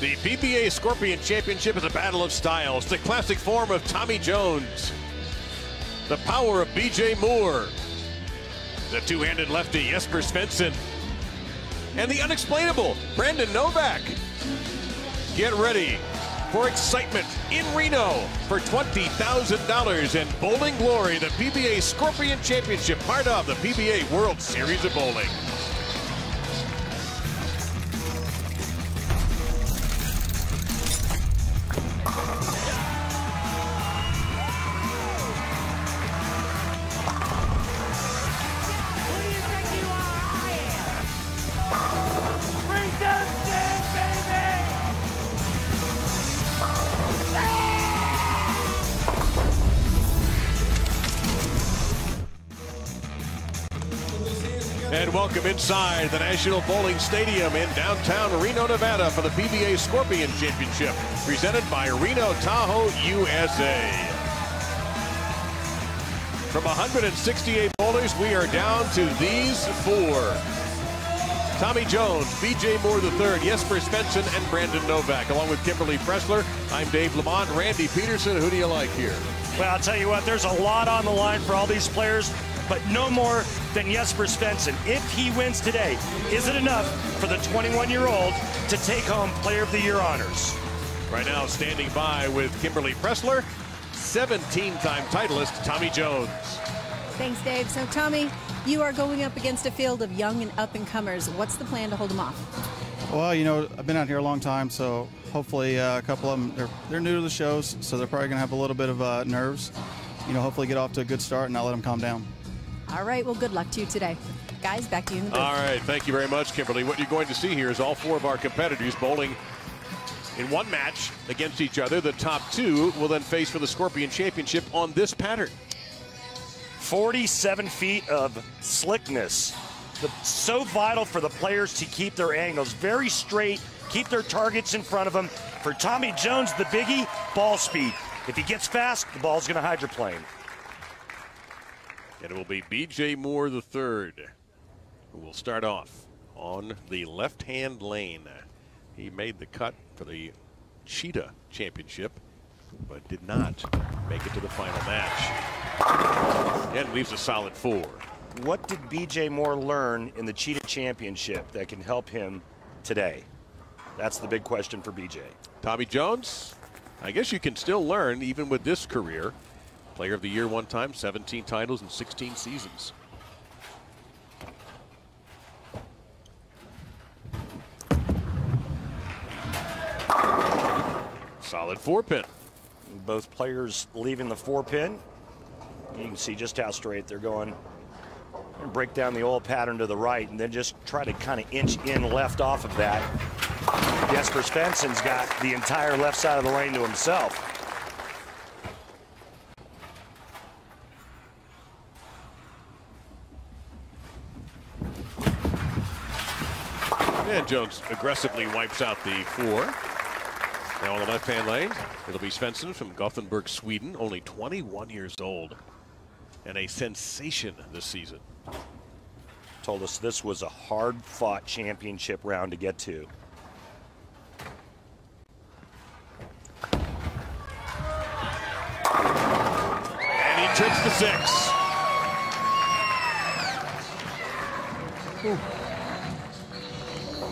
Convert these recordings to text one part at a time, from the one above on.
The PBA Scorpion Championship is a battle of styles. The classic form of Tommy Jones. The power of BJ Moore. The two-handed lefty Jesper Svensson. And the unexplainable Brandon Novak. Get ready for excitement in Reno for $20,000 in bowling glory. The PBA Scorpion Championship, part of the PBA World Series of Bowling. And welcome inside the National Bowling Stadium in downtown Reno, Nevada for the PBA Scorpion Championship, presented by Reno Tahoe, USA. From 168 bowlers, we are down to these four. Tommy Jones, BJ Moore III, Jesper Svensson, and Brandon Novak. Along with Kimberly Pressler, I'm Dave Lamont. Randy Peterson, who do you like here? Well, I'll tell you what, there's a lot on the line for all these players, but no more than Jesper Svensson. If he wins today, is it enough for the 21-year-old to take home Player of the Year honors? Right now, standing by with Kimberly Pressler, 17-time titleist Tommy Jones. Thanks, Dave. So, Tommy, you are going up against a field of young and up-and-comers. What's the plan to hold them off? Well, you know, I've been out here a long time, so hopefully a couple of them, they're new to the shows, so they're probably going to have a little bit of nerves. You know, hopefully get off to a good start and not let them calm down. All right, well, good luck to you today. Guys, back to you in the booth. All right, thank you very much, Kimberly. What you're going to see here is all four of our competitors bowling in one match against each other. The top two will then face for the Scorpion Championship on this pattern. 47 feet of slickness. So vital for the players to keep their angles very straight, keep their targets in front of them. For Tommy Jones, the biggie, ball speed. If he gets fast, the ball's going to hydroplane. And it will be BJ Moore III who will start off on the left-hand lane. He made the cut for the Cheetah Championship, but did not make it to the final match. And leaves a solid 4. What did BJ Moore learn in the Cheetah Championship that can help him today? That's the big question for BJ. Tommy Jones, I guess you can still learn even with this career. Player of the Year one time, 17 titles in 16 seasons. Solid 4-pin. Both players leaving the 4-pin. You can see just how straight they're going. Break down the old pattern to the right and then just try to kind of inch in left off of that. Jesper Svensson's got the entire left side of the lane to himself. And Jones aggressively wipes out the 4. Now on the left-hand lane, it'll be Svensson from Gothenburg, Sweden, only 21 years old, and a sensation this season. Told us this was a hard-fought championship round to get to. And he trips the 6. Whew.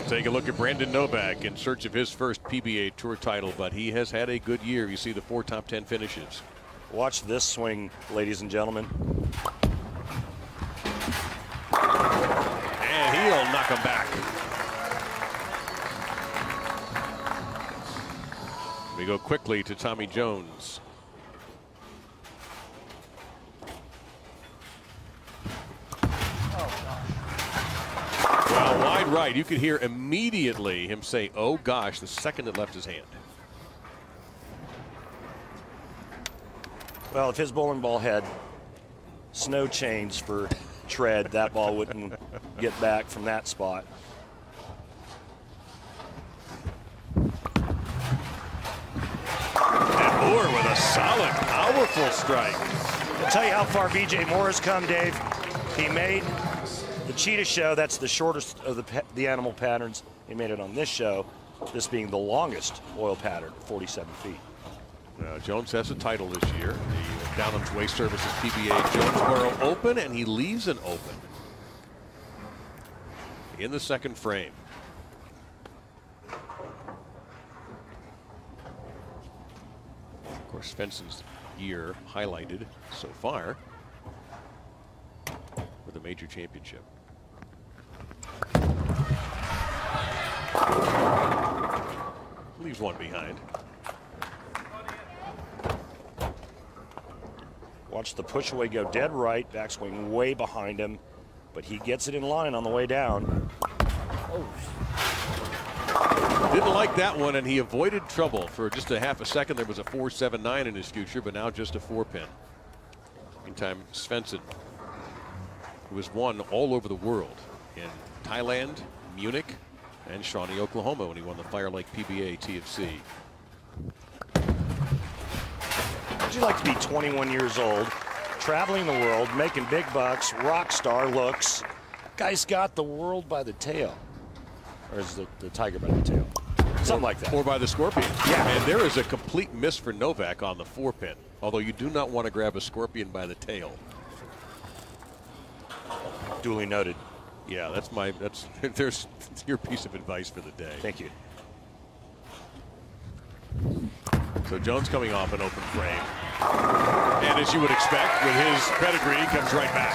Take a look at Brandon Novak in search of his first PBA Tour title, but he has had a good year. You see the 4 top 10 finishes. Watch this swing, ladies and gentlemen. And he'll knock him back. We go quickly to Tommy Jones. Well, wide right. You could hear immediately him say, "Oh gosh," the second it left his hand. Well, if his bowling ball had snow chains for tread, that ball wouldn't get back from that spot. And Moore with a solid, powerful strike. I'll tell you how far BJ Moore has come, Dave. He made the Cheetah show. That's the shortest of the animal patterns. He made it on this show. This being the longest oil pattern, 47 feet. Jones has a title this year. The Down on Way Services PBA Jonesboro Open, and he leaves an Open in the second frame. Of course, Svensson's year highlighted so far with a major championship. Leaves one behind. Watch the push away go dead right, backswing way behind him, but he gets it in line on the way down. Oh. Didn't like that one, and he avoided trouble for just a half a second. There was a 4.79 in his future, but now just a 4-pin. Meantime, Svensson, who has won all over the world in Thailand, Munich, and Shawnee, Oklahoma, when he won the Fire Lake PBA TFC. How'd you like to be 21 years old, traveling the world, making big bucks, rock star looks? Guy's got the world by the tail. Or is the tiger by the tail? Something like that. Or by the Scorpion. Yeah. And there is a complete miss for Novak on the 4-pin. Although you do not want to grab a Scorpion by the tail. Duly noted. Yeah, there's your piece of advice for the day. Thank you. So Jones coming off an open frame. And as you would expect, with his pedigree, he comes right back.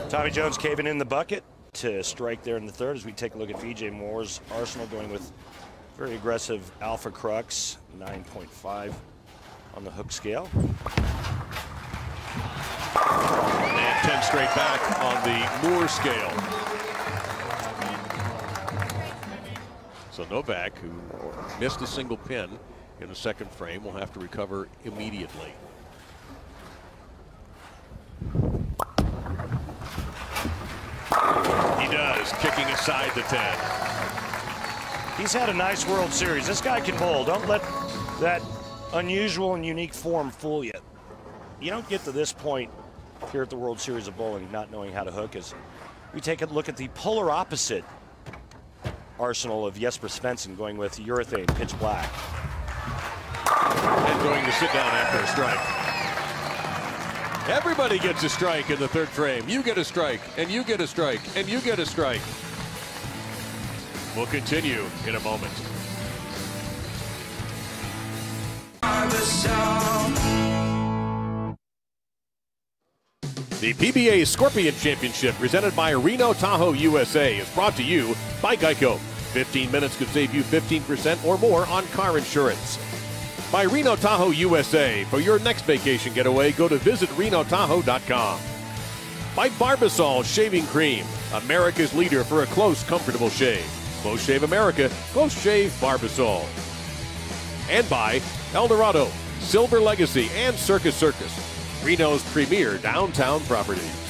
Tommy Jones caving in the bucket to strike there in the third as we take a look at BJ Moore's arsenal, going with very aggressive alpha crux, 9.5 on the hook scale. And 10 straight back on the Moore scale. So Novak, who missed a single pin in the second frame, will have to recover immediately. He does, kicking aside the 10. He's had a nice World Series. This guy can bowl. Don't let that unusual and unique form fool you. You don't get to this point here at the World Series of Bowling not knowing how to hook. As we take a look at the polar opposite arsenal of Jesper Svensson, going with urethane pitch black. And going to sit down after a strike. Everybody gets a strike in the third frame. You get a strike, and you get a strike, and you get a strike. We'll continue in a moment. The PBA Scorpion Championship, presented by Reno Tahoe USA, is brought to you by Geico. 15 minutes could save you 15% or more on car insurance. By Reno Tahoe USA. For your next vacation getaway, go to visitRenoTahoe.com. By Barbasol Shaving Cream, America's leader for a close, comfortable shave. Close Shave America, Close Shave Barbasol. And by Eldorado, Silver Legacy, and Circus Circus, Reno's premier downtown properties.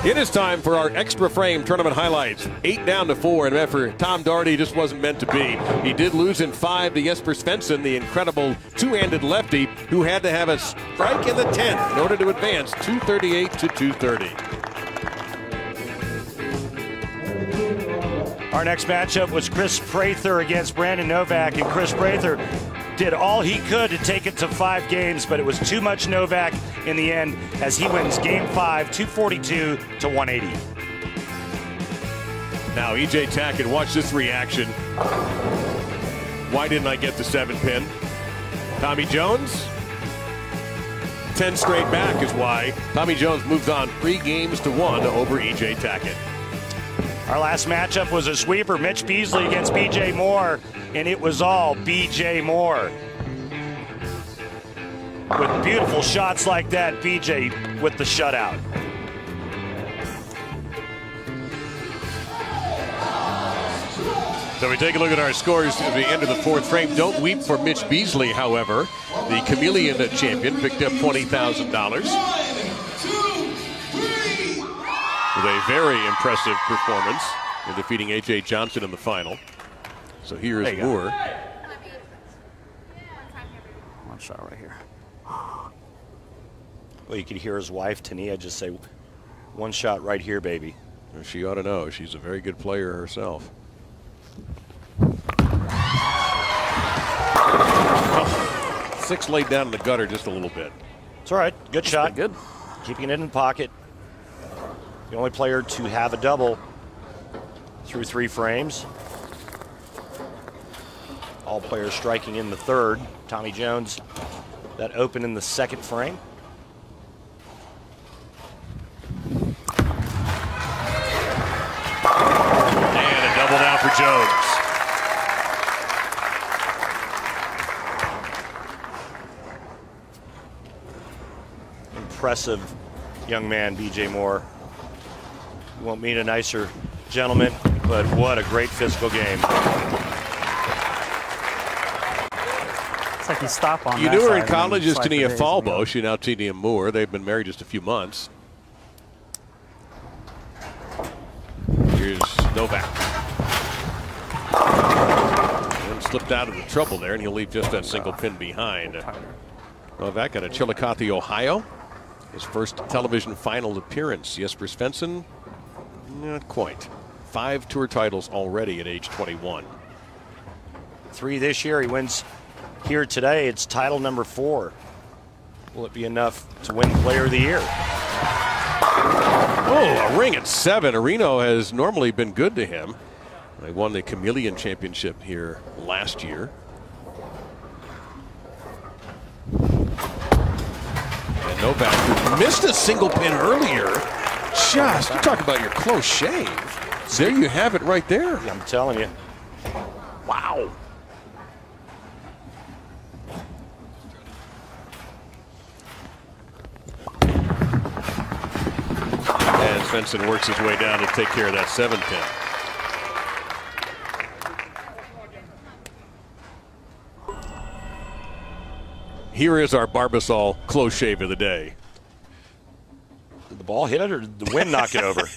It is time for our extra frame tournament highlights. 8 down to 4, and for Tom Daugherty, just wasn't meant to be. He did lose in 5 to Jesper Svensson, the incredible two-handed lefty, who had to have a strike in the 10th in order to advance 238 to 230. Our next matchup was Chris Prather against Brandon Novak, and Chris Prather did all he could to take it to 5 games, but it was too much Novak in the end as he wins game 5, 242 to 180. Now EJ Tackett, watch this reaction. Why didn't I get the 7-pin? Tommy Jones? 10 straight back is why. Tommy Jones moves on 3 games to 1 over EJ Tackett. Our last matchup was a sweeper, Mitch Beasley against BJ Moore, and it was all BJ Moore. With beautiful shots like that, BJ with the shutout. So we take a look at our scores at the end of the 4th frame. Don't weep for Mitch Beasley, however. The Chameleon champion picked up $20,000. With a very impressive performance in defeating A.J. Johnson in the final. So here is Moore. One shot right here. Well, you could hear his wife, Tania, just say, "One shot right here, baby." She ought to know. She's a very good player herself. Oh, 6 laid down in the gutter just a little bit. It's all right. Good shot. Good. Keeping it in the pocket. The only player to have a double through 3 frames. All players striking in the 3rd. Tommy Jones, that open in the 2nd frame. And a double down for Jones. Impressive young man, B.J. Moore. You won't meet a nicer gentleman, but what a great physical game. It's like you stop on You that knew her side in and college as slide for Tania days. Falbo. She now Tania Moore. They've been married just a few months. Here's Novak. And slipped out of the trouble there, and he'll leave just that single pin behind. Novak out of Chillicothe, Ohio. His first television final appearance. Jesper Svensson, not quite. 5 tour titles already at age 21. 3 this year. He wins here today. It's title number 4. Will it be enough to win Player of the Year? Oh, a ring at 7. Areno has normally been good to him. They won the Chameleon Championship here last year. And Novak, who missed a single pin earlier. Just, you talk about your close shave. There you have it right there. I'm telling you. Wow. And Svensson works his way down to take care of that 7 pin. Here is our Barbasol close shave of the day. Did the ball hit it or did the wind knock it over?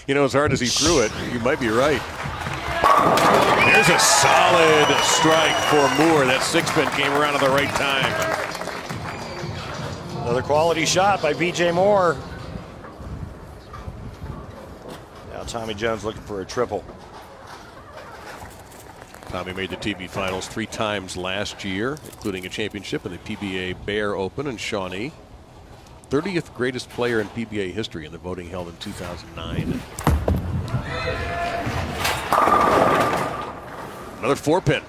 You know, as hard as he threw it, you might be right. There's a solid strike for Moore. That 6-pin came around at the right time. Another quality shot by B.J. Moore. Now Tommy Jones looking for a triple. Tommy made the TV finals 3 times last year, including a championship in the PBA Bear Open in Shawnee. 30th greatest player in PBA history in the voting held in 2009. Another 4-pin.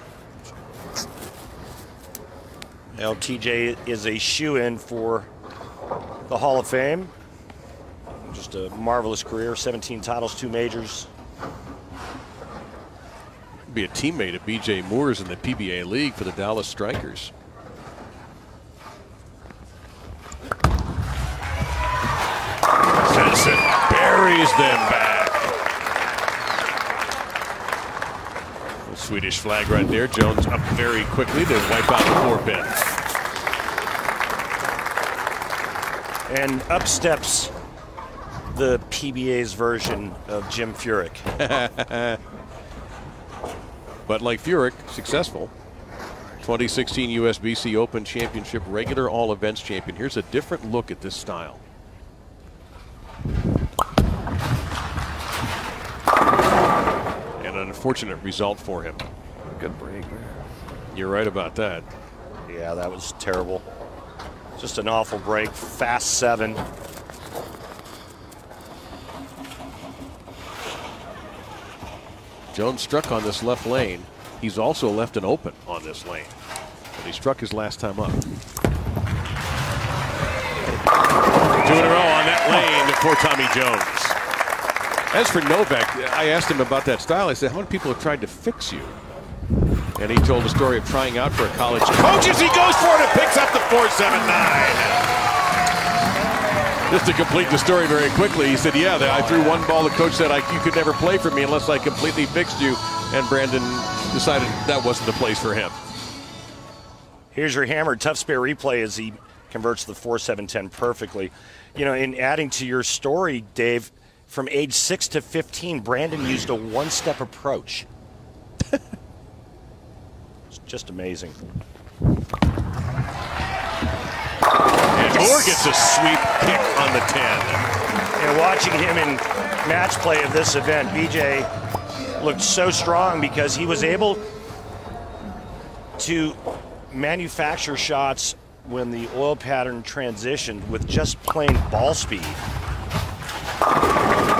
LTJ is a shoe-in for the Hall of Fame. Just a marvelous career, 17 titles, 2 majors. Be a teammate of B.J. Moore's in the PBA League for the Dallas Strikers. Svensson buries them back. The Swedish flag right there. Jones up very quickly to wipe out the 4-pin. And up steps the PBA's version of Jim Furyk. But like Furyk, successful. 2016 USBC Open Championship regular all events champion. Here's a different look at this style. And an unfortunate result for him. Good break there. You're right about that. Yeah, that was terrible. Just an awful break. Fast 7. Jones struck on this left lane. He's also left an open on this lane. But he struck his last time up. 2 in a row on that lane for Tommy Jones. As for Novak, I asked him about that style. I said, how many people have tried to fix you? And he told the story of trying out for a college coach as he goes for it and picks up the 4.79. Just to complete the story very quickly, he said, yeah, I threw one ball. The coach said, you could never play for me unless I completely fixed you. And Brandon decided that wasn't the place for him. Here's your hammer. Tough spare replay as he converts the 4.710 perfectly. You know, in adding to your story, Dave, from age 6 to 15, Brandon used a one-step approach. It's just amazing. And Moore gets a sweep kick on the 10. And watching him in match play of this event, BJ looked so strong because he was able to manufacture shots when the oil pattern transitioned with just plain ball speed.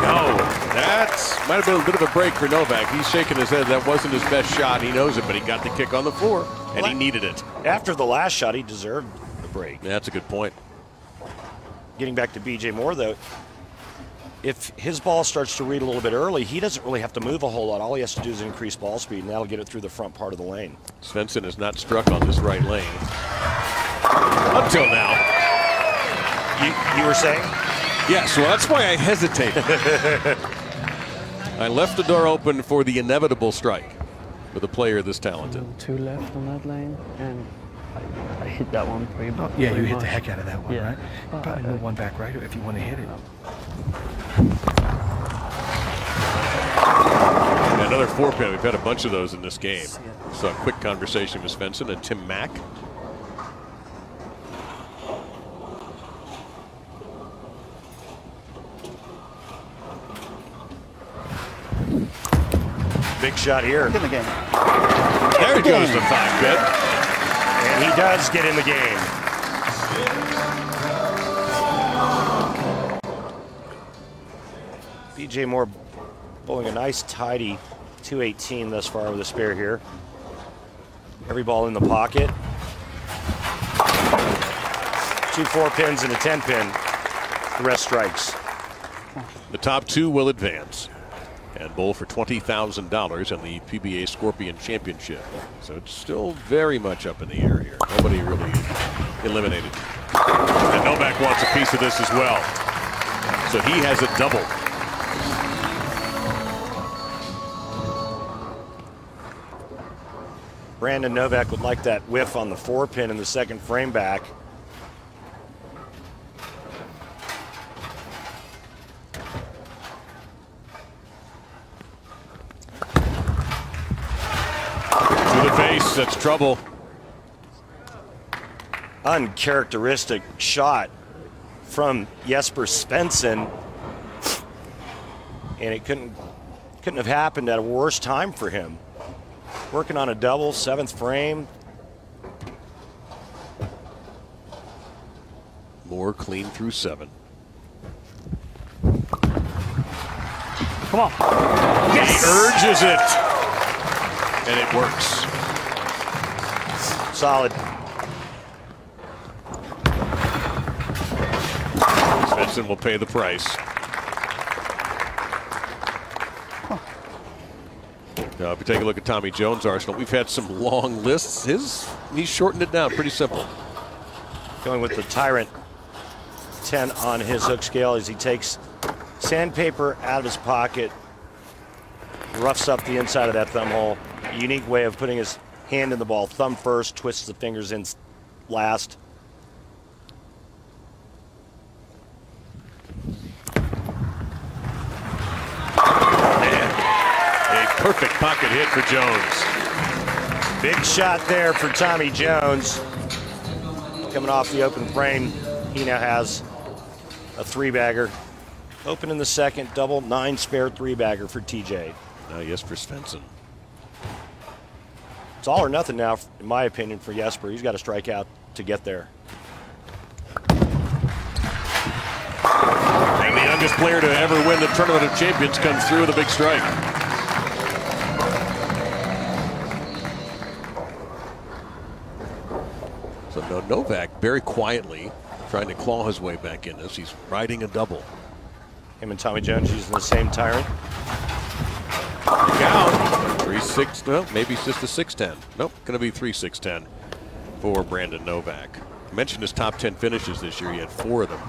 No, that might have been a bit of a break for Novak. He's shaking his head. That wasn't his best shot. He knows it, but he got the kick on the floor, and he needed it. After the last shot, he deserved the break. Yeah, that's a good point. Getting back to BJ Moore, though, if his ball starts to read a little bit early, he doesn't really have to move a whole lot. All he has to do is increase ball speed, and that'll get it through the front part of the lane. Svensson has not struck on this right lane until now. You were saying? Yes, well, that's why I hesitated. I left the door open for the inevitable strike with a player this talented. 2 left on that lane, and I hit that one pretty much. Yeah, you hit the heck out of that one, yeah. right? Probably move one back right if you want to hit it. Another 4-pin. We've had a bunch of those in this game. So a quick conversation with Svensson and Tim Mack. Big shot here. Get in the game. There goes the 5-pin. And he does get in the game. BJ Moore bowling a nice tidy 218 thus far with a spare here. Every ball in the pocket. 2 4-pins and a 10-pin. The rest strikes. The top 2 will advance and bowl for $20,000 in the PBA Scorpion Championship. So it's still very much up in the air here. Nobody really eliminated. And Novak wants a piece of this as well. So he has a double. Brandon Novak would like that whiff on the 4-pin in the second frame back. That's trouble. Uncharacteristic shot from Jesper Svensson, and it couldn't have happened at a worse time for him. Working on a double, 7th frame. Moore clean through 7. Come on. Yes. He urges it, and it works. Solid. Svensson will pay the price. Now, if you take a look at Tommy Jones' arsenal, we've had some long lists. He's shortened it down. Pretty simple. Going with the Tyrant 10 on his hook scale as he takes sandpaper out of his pocket, roughs up the inside of that thumb hole. A unique way of putting his hand in the ball. Thumb first, twists the fingers in last. Man, a perfect pocket hit for Jones. Big shot there for Tommy Jones. Coming off the open frame, he now has a 3-bagger. Open in the second, double 9 spare 3-bagger for TJ. Yes, for Svensson. It's all or nothing now, in my opinion, for Jesper. He's got to strike out to get there. And the youngest player to ever win the Tournament of Champions comes through with a big strike. So Novak very quietly trying to claw his way back in this. He's riding a double. Him and Tommy Jones using the same Tyrant. Look out. 3-6, well, maybe it's just a 6-10. Nope, going to be 3-6-10 for Brandon Novak. I mentioned his top 10 finishes this year. He had 4 of them.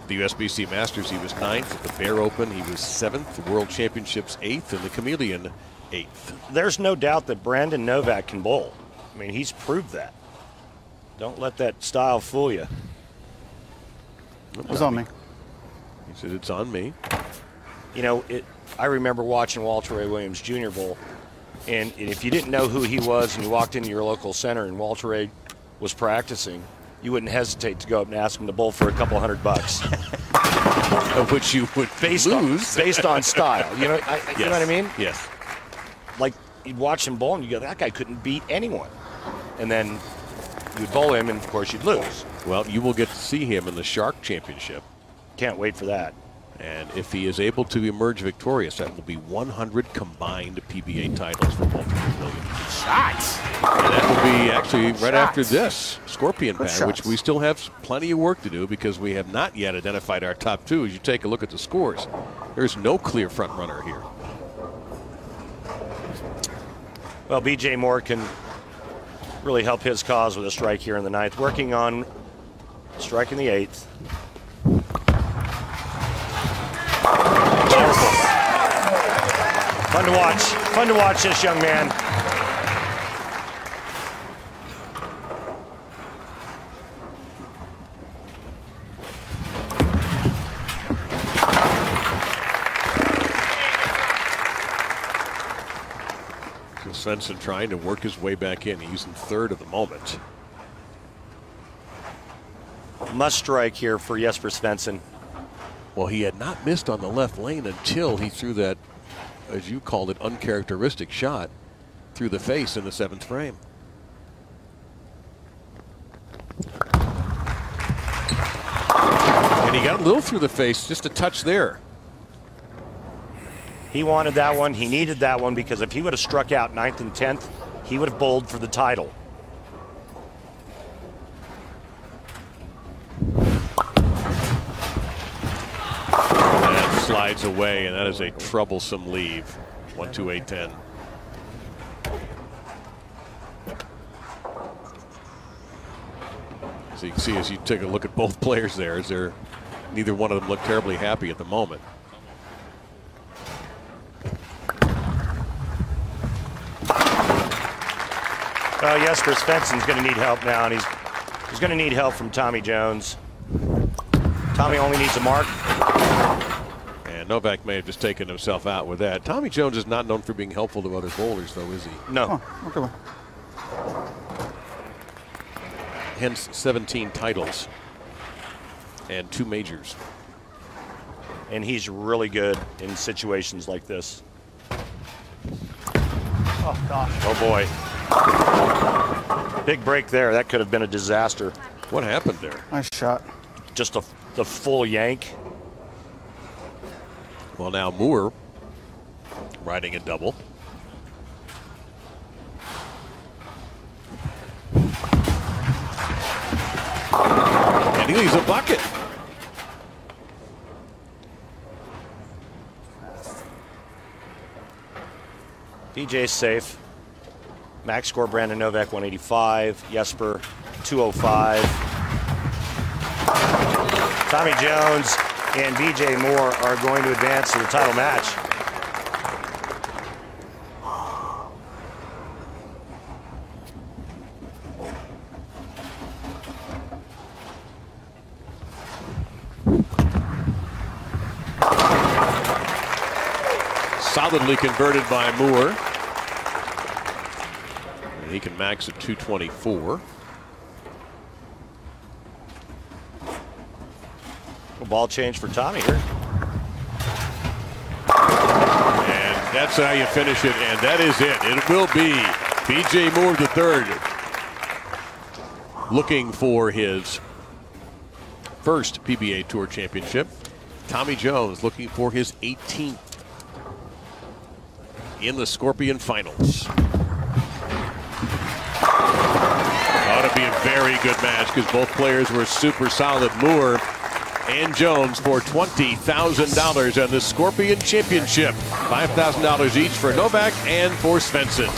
The USBC Masters, he was 9th. At the Bear Open, he was 7th. The World Championships, 8th. And the Chameleon, 8th. There's no doubt that Brandon Novak can bowl. I mean, he's proved that. Don't let that style fool you. It was on me. He said, it's on me. You know, I remember watching Walter Ray Williams Jr. bowl. And if you didn't know who he was and you walked into your local center and Walter Ray was practicing, you wouldn't hesitate to go up and ask him to bowl for a couple $100, which you would lose based on style. You know, you know what I mean? Yes. Like you'd watch him bowl and you go, that guy couldn't beat anyone, and then you'd bowl him, and of course you'd lose. Well, you will get to see him in the Shark Championship. Can't wait for that. And if he is able to emerge victorious, that will be 100 combined PBA titles for multi-million. Shots! And that will be actually right after this Scorpion Pad, which we still have plenty of work to do because we have not yet identified our top two. As you take a look at the scores, there's no clear front runner here. Well, BJ Moore can really help his cause with a strike here in the 9th, working on striking the 8th. Fun to watch. Fun to watch this young man. So Svensson trying to work his way back in. He's in 3rd at the moment. Must strike here for Jesper Svensson. Well, he had not missed on the left lane until he threw that, as you called it, uncharacteristic shot through the face in the 7th frame. And he got a little through the face, just a touch there. He wanted that one. He needed that one because if he would have struck out 9th and 10th, he would have bowled for the title. Slides away, and that is a troublesome leave. 1-2-8-10. So you can see as you take a look at both players there, neither one of them look terribly happy at the moment. Well, Jesper Svensson's going to need help now, and he's going to need help from Tommy Jones. Tommy only needs a mark. And Novak may have just taken himself out with that. Tommy Jones is not known for being helpful to other bowlers, though, is he? No. Oh, okay. Hence 17 titles and 2 majors. And he's really good in situations like this. Oh, gosh. Oh, boy. Big break there. That could have been a disaster. What happened there? Nice shot. Just the full yank. Well, now Moore riding a double. And he leaves a bucket. BJ's safe. Max score Brandon Novak 185. Jesper 205. Tommy Jones and BJ Moore are going to advance to the title match. Solidly converted by Moore. And he can max at 224. A ball change for Tommy here. And that's how you finish it, and that is it. It will be BJ Moore III looking for his first PBA Tour Championship. Tommy Jones looking for his 18th in the Scorpion Finals. Ought to be a very good match because both players were super solid. Moore and Jones for $20,000 on the Scorpion Championship. $5,000 each for Novak and for Svensson.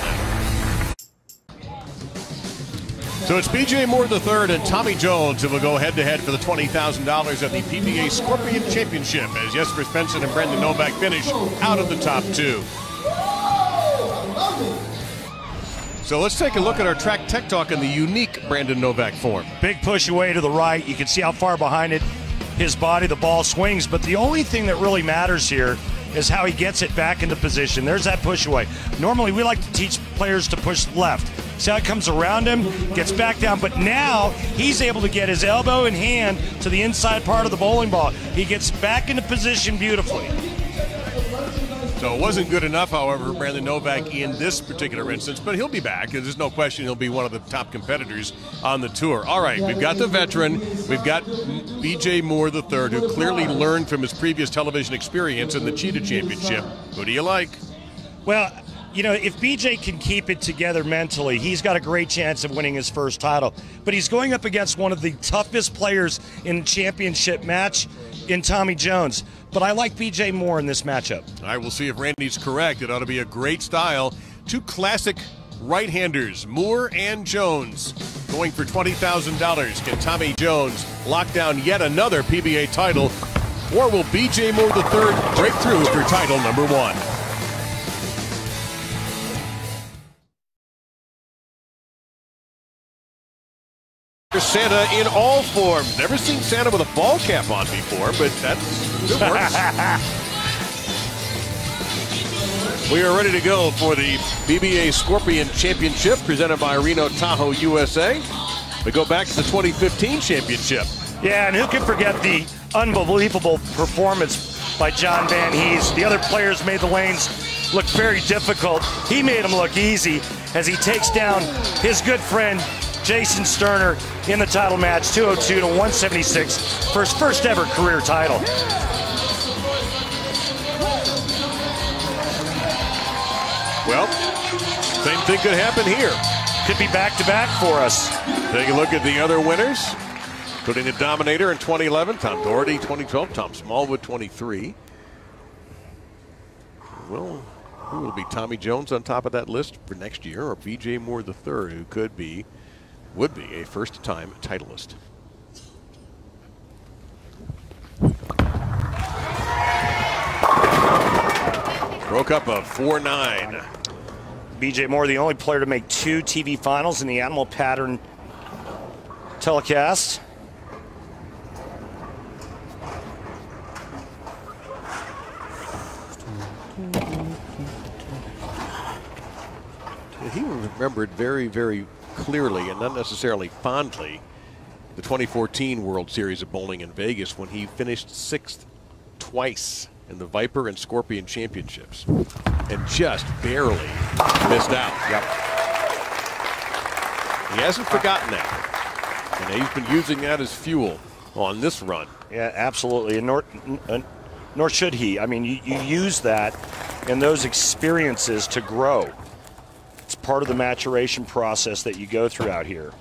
So it's BJ Moore III and Tommy Jones who will go head-to-head for the $20,000 at the PBA Scorpion Championship as Jesper Svensson and Brendan Novak finish out of the top 2. So let's take a look at our track tech talk in the unique Brandon Novak form. Big push away to the right. You can see how far behind it his body the ball swings, but the only thing that really matters here is how he gets it back into position. There's that push away. Normally we like to teach players to push left. See how it comes around him, gets back down, but now he's able to get his elbow and hand to the inside part of the bowling ball. He gets back into position beautifully. So it wasn't good enough, however, for Brandon Novak in this particular instance, but he'll be back. There's no question he'll be one of the top competitors on the tour. All right, we've got the veteran. We've got B.J. Moore III, who clearly learned from his previous television experience in the Cheetah Championship. Who do you like? Well, you know, if BJ can keep it together mentally, he's got a great chance of winning his first title. But he's going up against one of the toughest players in the championship match in Tommy Jones. But I like BJ Moore in this matchup. All right, we'll see if Randy's correct. It ought to be a great style. Two classic right-handers, Moore and Jones, going for $20,000. Can Tommy Jones lock down yet another PBA title, or will BJ Moore III break through for title number 1? Santa in all forms. Never seen Santa with a ball cap on before, but it works. We are ready to go for the PBA Scorpion Championship presented by Reno Tahoe, USA. We go back to the 2015 championship. Yeah, and who can forget the unbelievable performance by John Van Hees. The other players made the lanes look very difficult. He made them look easy as he takes down his good friend Jason Sterner in the title match, 202 to 176 for his first ever career title. Well, same thing could happen here. Could be back-to-back for us. Take a look at the other winners, including the Dominator in 2011, Tom Doherty 2012, Tom Smallwood 23. Well, who will be Tommy Jones on top of that list for next year, or B.J. Moore III, who would be a first-time titleist? Broke up a 4-9. B.J. Moore, the only player to make 2 TV finals in the animal pattern telecast. He remembered very, very clearly, and not necessarily fondly, the 2014 World Series of Bowling in Vegas when he finished 6th twice in the Viper and Scorpion Championships and just barely missed out. Yep. He hasn't forgotten that, and he's been using that as fuel on this run. Yeah, absolutely, and nor should he. I mean, you use that and those experiences to grow. It's part of the maturation process that you go through out here.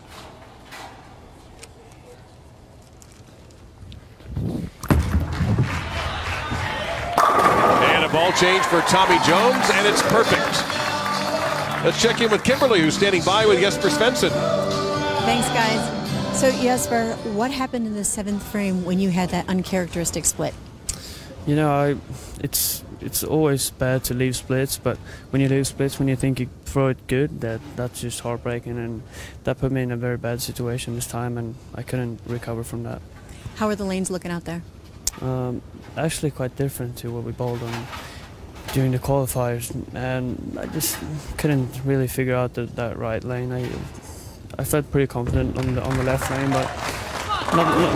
And a ball change for Tommy Jones, and it's perfect. Let's check in with Kimberly, who's standing by with Jesper Svensson. Thanks, guys. So, Jesper, what happened in the 7th frame when you had that uncharacteristic split? You know, it's always bad to leave splits, but when you leave splits, when you think you throw it good, that's just heartbreaking, and that put me in a very bad situation this time, and I couldn't recover from that. How are the lanes looking out there? Actually quite different to what we bowled on during the qualifiers, and I just couldn't really figure out that right lane. I felt pretty confident on the left lane, but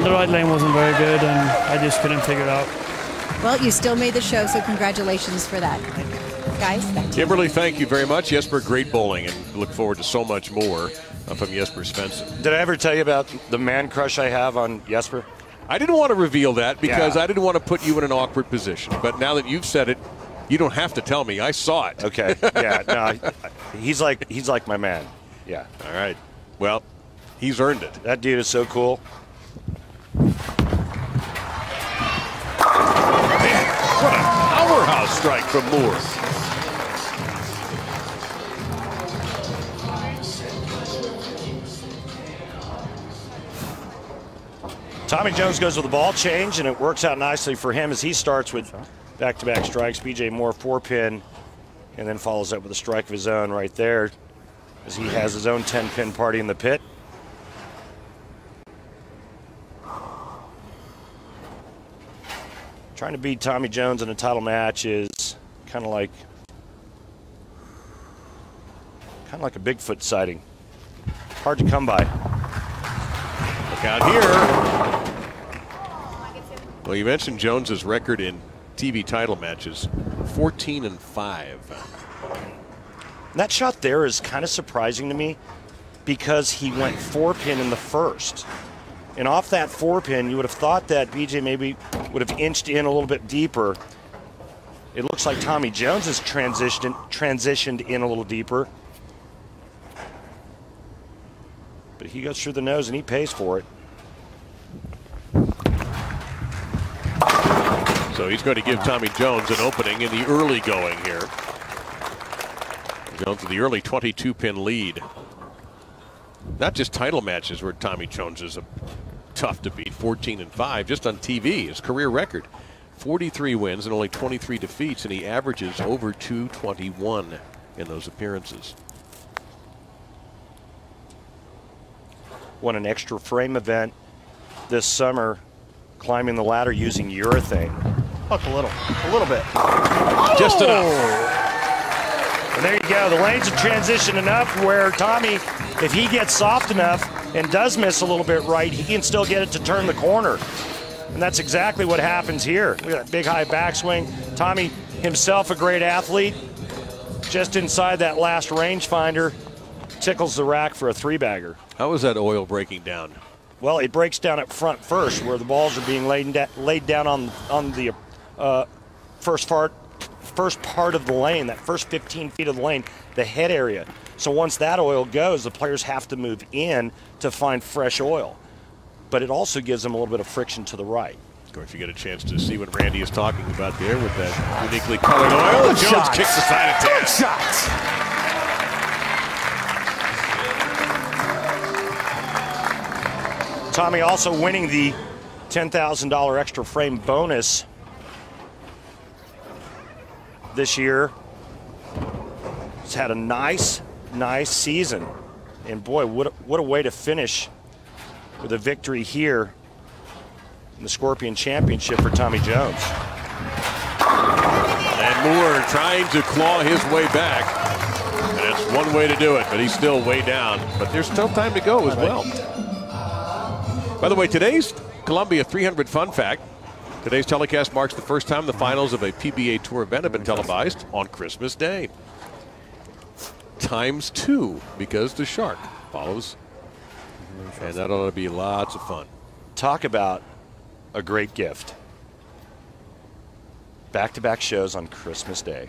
the right lane wasn't very good, and I just couldn't figure it out. Well, you still made the show, so congratulations for that. Guys, back to you. Kimberly, thank you very much. Jesper, great bowling, and look forward to so much more from Jesper Svensson. Did I ever tell you about the man crush I have on Jesper? I didn't want to reveal that because I didn't want to put you in an awkward position. But now that you've said it, you don't have to tell me. I saw it. Okay. Yeah. No, he's like my man. Yeah. All right. Well, he's earned it. That dude is so cool. Man, what a powerhouse strike from Moore. Tommy Jones goes with the ball change, and it works out nicely for him as he starts with back-to-back strikes. B.J. Moore 4-pin, and then follows up with a strike of his own right there as he has his own 10-pin party in the pit. Trying to beat Tommy Jones in a title match is kind of like a Bigfoot sighting. hard to come by. Look out here. Well, you mentioned Jones's record in TV title matches, 14-5. That shot there is kind of surprising to me because he went 4-pin in the first. And off that 4-pin, you would have thought that BJ maybe would have inched in a little bit deeper. It looks like Tommy Jones has transitioned in a little deeper. But he goes through the nose and he pays for it. So he's going to give Tommy Jones an opening in the early going here. Jones with the early 22-pin lead. Not just title matches where Tommy Jones is tough to beat, 14-5, just on TV, his career record. 43 wins and only 23 defeats, and he averages over 221 in those appearances. Won an extra frame event this summer, climbing the ladder using urethane. Hook a little bit. Just enough. And there you go. The lanes have transitioned enough where Tommy, if he gets soft enough and does miss a little bit right, he can still get it to turn the corner. And that's exactly what happens here. Look at that big high backswing. Tommy himself a great athlete. Just inside that last rangefinder, tickles the rack for a three-bagger. How is that oil breaking down? Well, it breaks down up front first, where the balls are being laid down on the first part of the lane, that first 15 feet of the lane, the head area. So once that oil goes, the players have to move in to find fresh oil. But it also gives them a little bit of friction to the right. Of course, you get a chance to see what Randy is talking about there with that uniquely colored oil. Good Jones shots. kicks the side of 10. Good shots. Tommy also winning the $10,000 extra frame bonus this year. He's had a nice season. And boy, what a way to finish with a victory here in the Scorpion Championship for Tommy Jones. And Moore trying to claw his way back. And it's one way to do it, but he's still way down. But there's still time to go as well. By the way, today's Columbia 300 fun fact. Today's telecast marks the first time the finals of a PBA Tour event have been televised on Christmas Day. ×2 because the Shark follows. And that ought to be lots of fun. Talk about a great gift. Back-to-back shows on Christmas Day.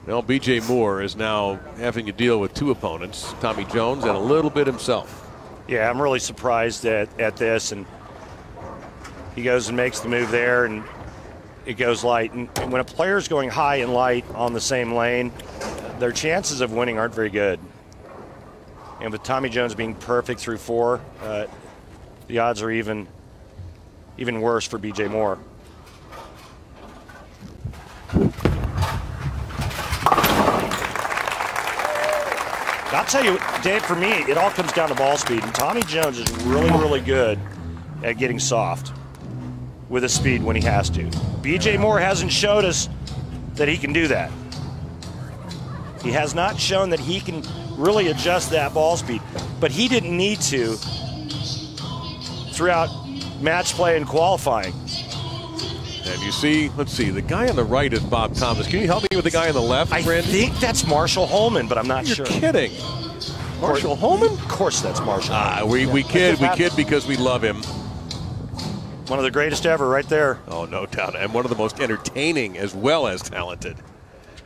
Well, BJ Moore is now having to deal with two opponents, Tommy Jones and a little bit himself. Yeah, I'm really surprised at this. And he goes and makes the move there, and it goes light. And when a player's going high and light on the same lane, their chances of winning aren't very good. And with Tommy Jones being perfect through 4, the odds are even worse for BJ Moore. I'll tell you, Dave, for me, it all comes down to ball speed. And Tommy Jones is really good at getting soft with his speed when he has to. BJ Moore hasn't showed us that he can do that. He has not shown that he can really adjust that ball speed, but he didn't need to throughout match play and qualifying. And you see, let's see, the guy on the right is Bob Thomas. Can you help me with the guy on the left, I Randy? think that's Marshall Holman, but I'm not You're sure. kidding. Marshall Holman? Of course that's Marshall. We kid because we love him. One of the greatest ever right there. Oh, no doubt. And one of the most entertaining as well as talented.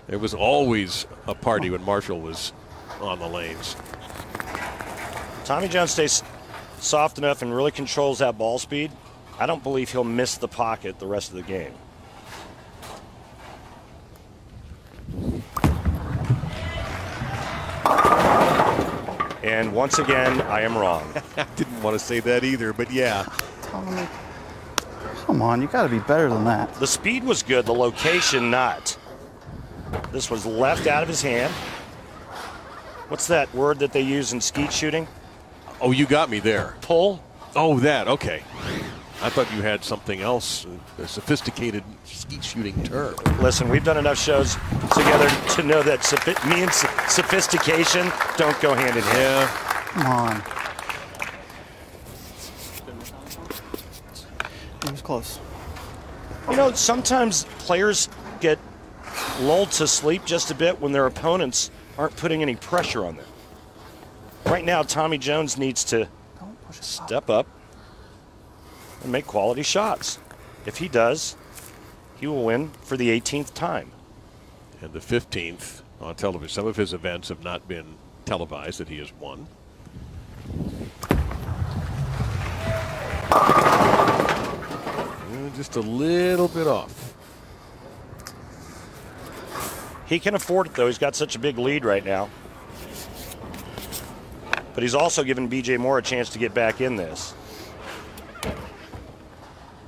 There was always a party when Marshall was on the lanes. Tommy Jones stays soft enough and really controls that ball speed. I don't believe he'll miss the pocket the rest of the game. And once again, I am wrong. I didn't want to say that either, but yeah. Tommy, come on, you got to be better than that. The speed was good, the location not. This was left out of his hand. What's that word that they use in skeet shooting? Oh, you got me there. Pull. Oh, that, okay. I thought you had something else, a sophisticated skeet shooting term. Listen, we've done enough shows together to know that me and sophistication don't go hand in hand. Yeah. Come on. It was close. You know, sometimes players get lulled to sleep just a bit when their opponents aren't putting any pressure on them. Right now, Tommy Jones needs to step up and make quality shots. If he does, he will win for the 18th time. And the 15th on television. Some of his events have not been televised that he has won. Just a little bit off. He can afford it, though. He's got such a big lead right now. But he's also given B.J. Moore a chance to get back in this.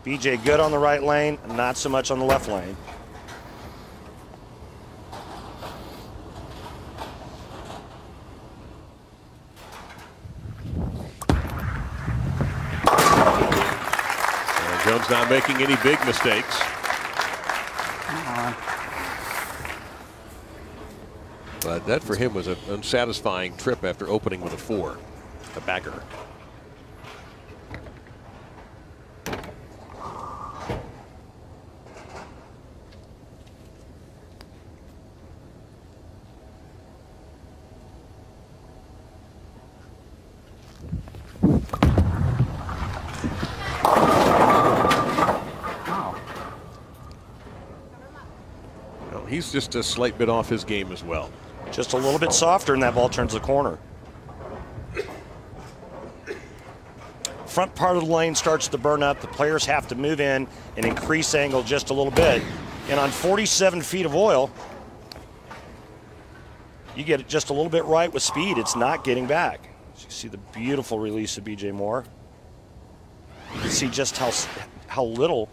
B.J. good on the right lane, not so much on the left lane. And Jones not making any big mistakes. Come on. But that for him was an unsatisfying trip after opening with a 4, a bagger. Well, he's just a slight bit off his game as well. Just a little bit softer, and that ball turns the corner. Front part of the lane starts to burn up. The players have to move in and increase angle just a little bit. And on 47 feet of oil, you get it just a little bit right with speed. It's not getting back. So you see the beautiful release of B.J. Moore. You can see just how little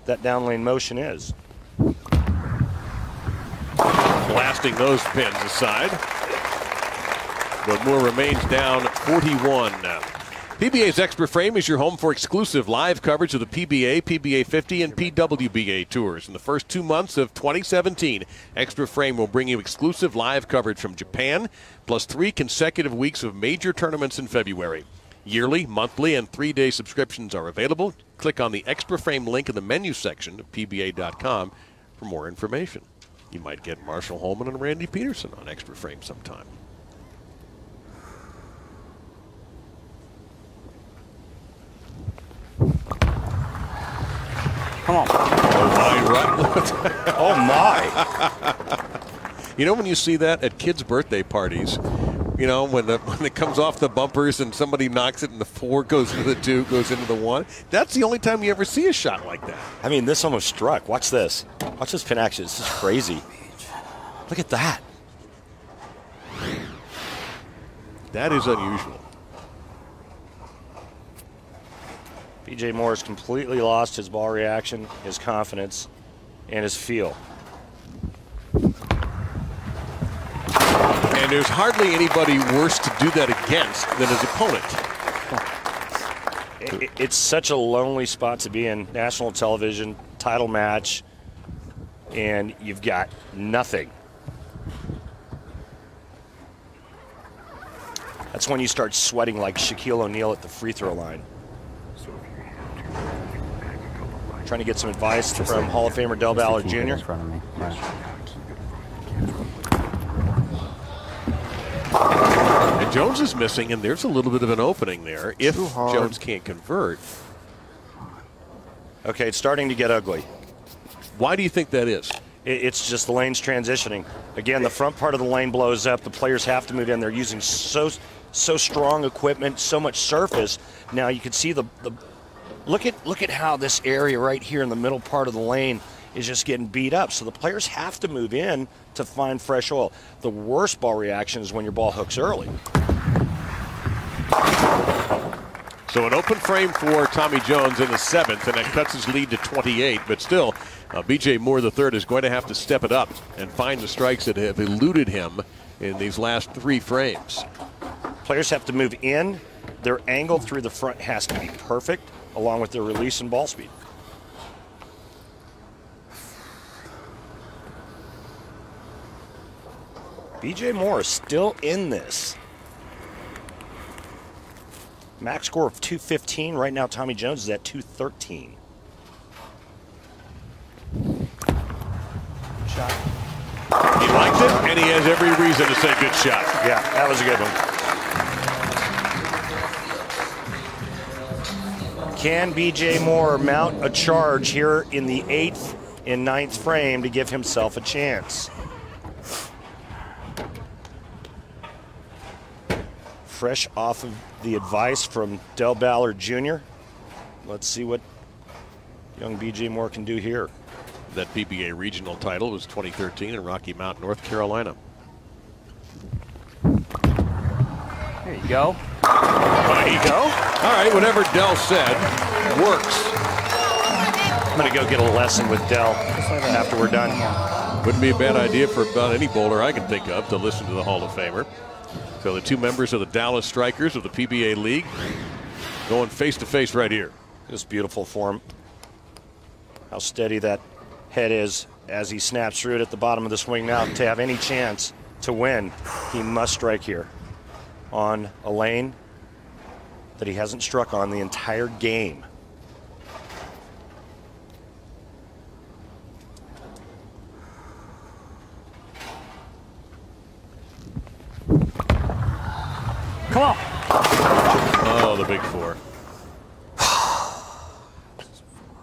that down lane motion is. Blasting those pins aside. But Moore remains down 41 now. PBA's Expert Frame is your home for exclusive live coverage of the PBA, PBA 50, and PWBA tours. In the first 2 months of 2017, Expert Frame will bring you exclusive live coverage from Japan, plus 3 consecutive weeks of major tournaments in February. Yearly, monthly, and 3-day subscriptions are available. Click on the Expert Frame link in the menu section of PBA.com for more information. You might get Marshall Holman and Randy Peterson on Expert Frame sometime. Come on. Oh, my, right. Oh, my. You know when you see that at kids' birthday parties, you know, when it comes off the bumpers and somebody knocks it and the 4 goes into the 2, goes into the 1, that's the only time you ever see a shot like that. I mean, this almost struck. Watch this. Watch this pin action. This is crazy. Look at that. That is unusual. B.J. Moore has completely lost his ball reaction, his confidence, and his feel. And there's hardly anybody worse to do that against than his opponent. It's such a lonely spot to be in. National television, title match, and you've got nothing. That's when you start sweating like Shaquille O'Neal at the free throw line. Trying to get some advice from Hall of Famer Del Ballard Jr. In front of me. And Jones is missing, and there's a little bit of an opening there if Jones can't convert. Okay, it's starting to get ugly. Why do you think that is? It's just the lane's transitioning. Again, the front part of the lane blows up. The players have to move in. They're using so strong equipment, so much surface. Now you can see the look at how this area right here in the middle part of the lane is just getting beat up. So the players have to move in to find fresh oil. The worst ball reaction is when your ball hooks early. So an open frame for Tommy Jones in the 7th, and that cuts his lead to 28. But still, B.J. Moore III is going to have to step it up and find the strikes that have eluded him in these last 3 frames. Players have to move in. Their angle through the front has to be perfect. along with their release and ball speed. BJ Moore is still in this. Max score of 215. Right now, Tommy Jones is at 213. Shot. He liked it, and he has every reason to say good shot. Yeah, that was a good one. Can BJ Moore mount a charge here in the 8th and 9th frame to give himself a chance? Fresh off of the advice from Del Ballard Jr. Let's see what young BJ Moore can do here. That PBA regional title was 2013 in Rocky Mount, North Carolina. There you go. There you go. All right, whatever Del said works. I'm going to go get a lesson with Del after we're done. Wouldn't be a bad idea for about any bowler I can think of to listen to the Hall of Famer. So the two members of the Dallas Strikers of the PBA League going face-to-face right here. Just beautiful form. How steady that head is as he snaps through it at the bottom of the swing. Now, to have any chance to win, he must strike here on a lane that he hasn't struck on the entire game. Come on. Oh, the big 4.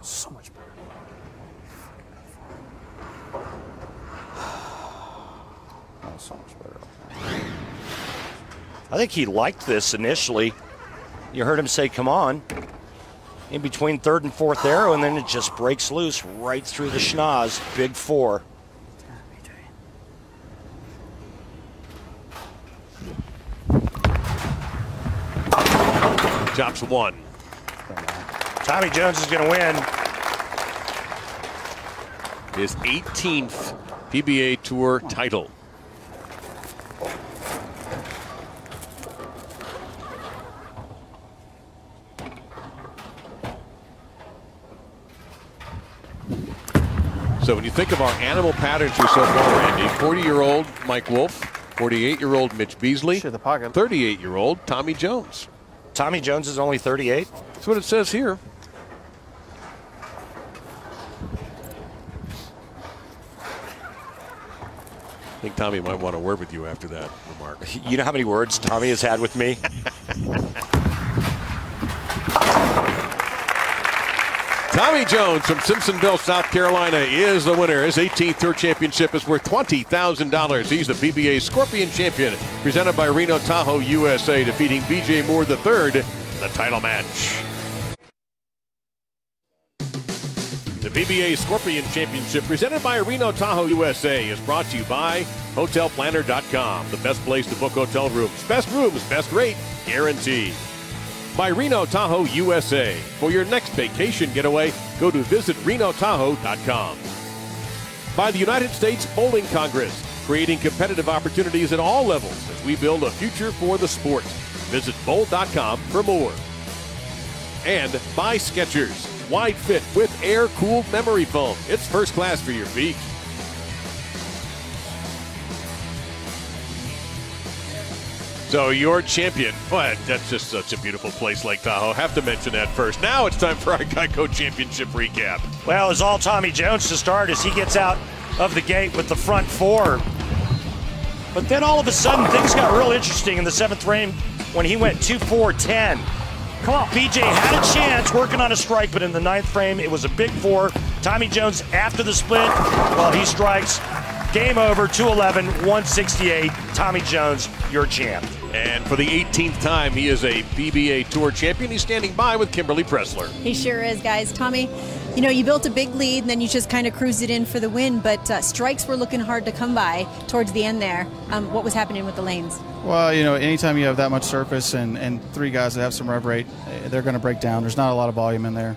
So much better. Oh, so much better. I think he liked this initially. You heard him say, come on, in between 3rd and 4th arrow, and then it just breaks loose right through the schnoz. Big 4. Chops 1. Tommy Jones is going to win. His 18th PBA Tour title. So when you think of our animal patterns here so far, Randy, 40-year-old Mike Wolf, 48-year-old Mitch Beasley, 38-year-old Tommy Jones. Tommy Jones is only 38? That's what it says here. I think Tommy might want to word with you after that remark. You know how many words Tommy has had with me? Tommy Jones from Simpsonville, South Carolina is the winner. His 18th Tour Championship is worth $20,000. He's the PBA Scorpion Champion, presented by Reno Tahoe USA, defeating BJ Moore III in the title match. The PBA Scorpion Championship, presented by Reno Tahoe USA, is brought to you by HotelPlanner.com, the best place to book hotel rooms. Best rooms, best rate, guaranteed. By Reno Tahoe USA. For your next vacation getaway, go to visitRenoTahoe.com. By the United States Bowling Congress, creating competitive opportunities at all levels as we build a future for the sport. Visit bowl.com for more. And by Skechers, wide fit with air-cooled memory foam. It's first class for your feet. So your champion, well, that's just such a beautiful place, Lake Tahoe. Have to mention that first. Now it's time for our Geico Championship recap. Well, it's all Tommy Jones to start as he gets out of the gate with the front 4. But then all of a sudden, things got real interesting in the 7th frame when he went 2-4-10. Come on, BJ had a chance working on a strike, but in the 9th frame, it was a big 4. Tommy Jones after the split, well, he strikes. Game over, 211, 168. Tommy Jones, your champ. And for the 18th time, he is a PBA Tour champion. He's standing by with Kimberly Pressler. He sure is, guys. Tommy, you know, you built a big lead, and then you just kind of cruised it in for the win, but strikes were looking hard to come by towards the end there. What was happening with the lanes? Well, anytime you have that much surface and 3 guys that have some rev rate, they're going to break down. There's not a lot of volume in there.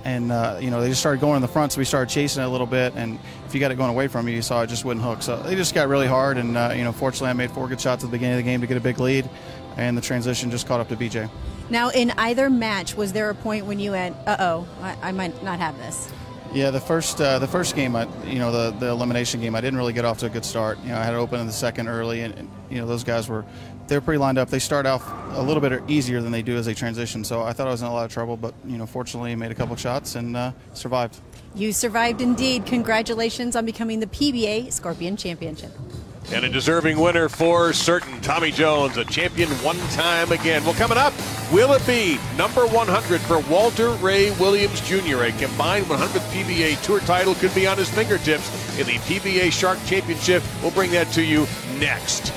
And, they just started going in the front, so we started chasing it a little bit. And if you got it going away from you, you saw it just wouldn't hook. So they just got really hard. And, fortunately, I made 4 good shots at the beginning of the game to get a big lead. And the transition just caught up to BJ. Now, in either match, was there a point when you went, uh-oh, I might not have this? Yeah, the first game, the elimination game, I didn't really get off to a good start. I had to open in the second early, and those guys they're pretty lined up. They start off a little bit easier than they do as they transition. So I thought I was in a lot of trouble, but fortunately, made a couple shots and survived. You survived indeed. Congratulations on becoming the PBA Scorpion Championship. And a deserving winner for certain. Tommy Jones, a champion one time again. Well, coming up, will it be number 100 for Walter Ray Williams Jr.? A combined 100th PBA Tour title could be on his fingertips in the PBA Shark Championship. We'll bring that to you next.